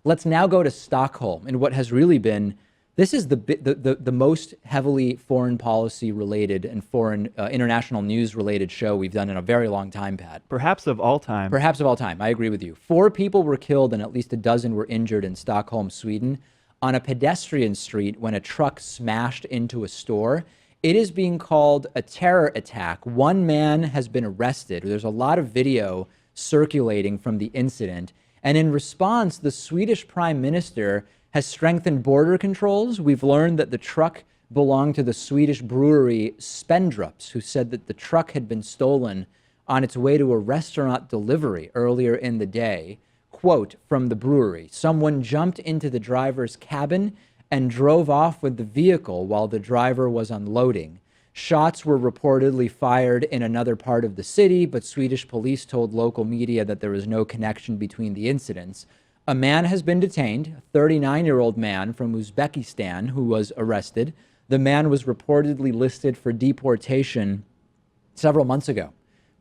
Let's now go to Stockholm in what has really been, this is the most heavily foreign policy related and foreign international news related show we've done in a very long time, Pat. Perhaps of all time. Perhaps of all time. I agree with you. 4 people were killed and at least a dozen were injured in Stockholm, Sweden, on a pedestrian street when a truck smashed into a store. It is being called a terror attack. One man has been arrested. There's a lot of video circulating from the incident. And in response, the Swedish Prime Minister has strengthened border controls. We've learned that the truck belonged to the Swedish brewery Spendrups, who said that the truck had been stolen on its way to a restaurant delivery earlier in the day. Quote from the brewery, "Someone jumped into the driver's cabin and drove off with the vehicle while the driver was unloading. Shots were reportedly fired in another part of the city, but Swedish police told local media that there was no connection between the incidents. A man has been detained, a 39-year-old man from Uzbekistan who was arrested. The man was reportedly listed for deportation several months ago.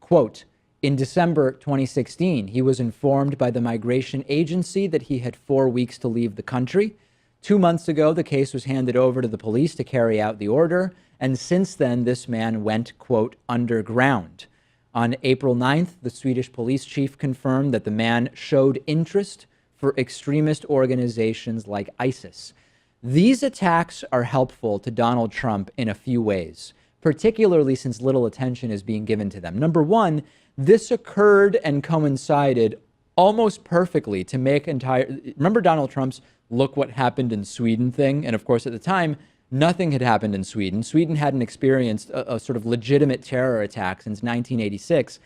Quote, in December 2016, he was informed by the migration agency that he had 4 weeks to leave the country. 2 months ago, the case was handed over to the police to carry out the order. And since then, this man went, quote, underground. On April 9th, the Swedish police chief confirmed that the man showed interest for extremist organizations like ISIS. These attacks are helpful to Donald Trump in a few ways, particularly since little attention is being given to them. Number one, this occurred and coincided almost perfectly to make remember Donald Trump's "look what happened in Sweden" thing? And of course, at the time, nothing had happened in Sweden. Sweden hadn't experienced a sort of legitimate terror attack since 1986.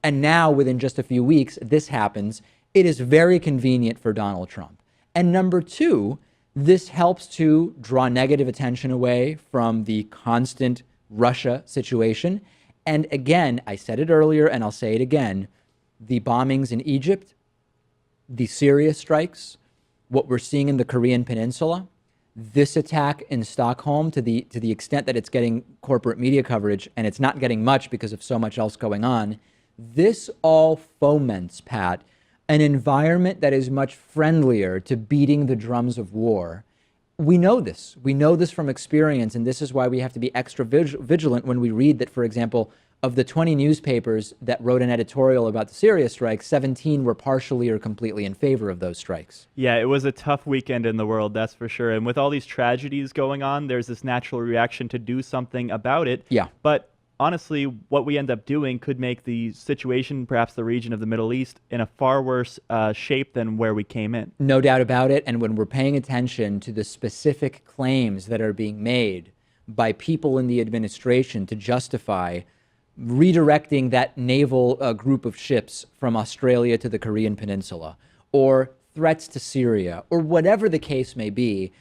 And now, within just a few weeks, this happens. It is very convenient for Donald Trump. And number two, this helps to draw negative attention away from the constant Russia situation. And again, I said it earlier and I'll say it again, the bombings in Egypt, the Syria strikes, what we're seeing in the Korean Peninsula, this attack in Stockholm, to the extent that it's getting corporate media coverage, and it's not getting much because of so much else going on, this all foments, Pat, an environment that is much friendlier to beating the drums of war. We know this. We know this from experience, and this is why we have to be extra vigilant when we read that, for example, of the 20 newspapers that wrote an editorial about the Syria strikes, 17 were partially or completely in favor of those strikes. Yeah, it was a tough weekend in the world, that's for sure. And with all these tragedies going on, there's this natural reaction to do something about it. Yeah. But honestly, what we end up doing could make the situation, perhaps the region of the Middle East, in a far worse shape than where we came in. No doubt about it. And when we're paying attention to the specific claims that are being made by people in the administration to justify redirecting that naval group of ships from Australia to the Korean Peninsula, or threats to Syria, or whatever the case may be,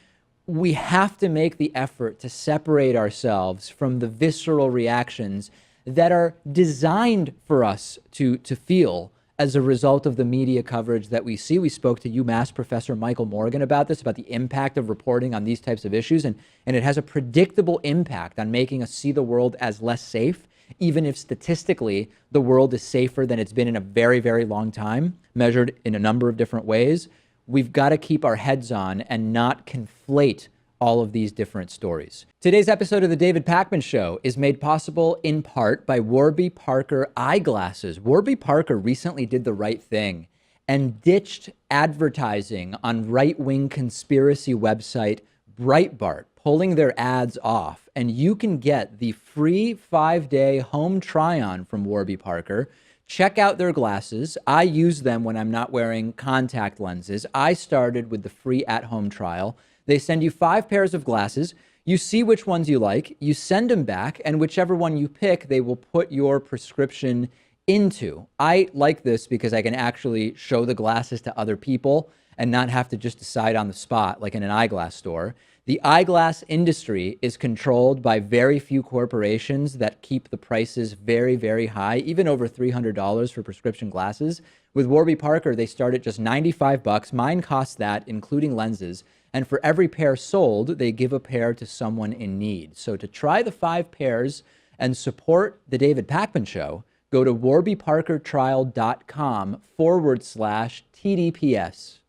we have to make the effort to separate ourselves from the visceral reactions that are designed for us to feel as a result of the media coverage that we see. We spoke to UMass professor Michael Morgan about this, about the impact of reporting on these types of issues, and it has a predictable impact on making us see the world as less safe, even if statistically the world is safer than it's been in a very, very long time, measured in a number of different ways. We've got to keep our heads on and not conflate all of these different stories. Today's episode of The David Pakman Show is made possible in part by Warby Parker eyeglasses. Warby Parker recently did the right thing and ditched advertising on right-wing conspiracy website Breitbart, pulling their ads off. And you can get the free 5-day home try-on from Warby Parker. Check out their glasses. I use them when I'm not wearing contact lenses. I started with the free at-home trial. They send you 5 pairs of glasses. You see which ones you like. You send them back, and whichever one you pick, they will put your prescription into. I like this because I can actually show the glasses to other people and not have to just decide on the spot like in an eyeglass store. The eyeglass industry is controlled by very few corporations that keep the prices very, very high, even over $300 for prescription glasses. With Warby Parker, they start at just $95. Mine costs that, including lenses. And for every pair sold, they give a pair to someone in need. So to try the 5 pairs and support the David Pakman Show, go to warbyparkertrial.com/TDPS.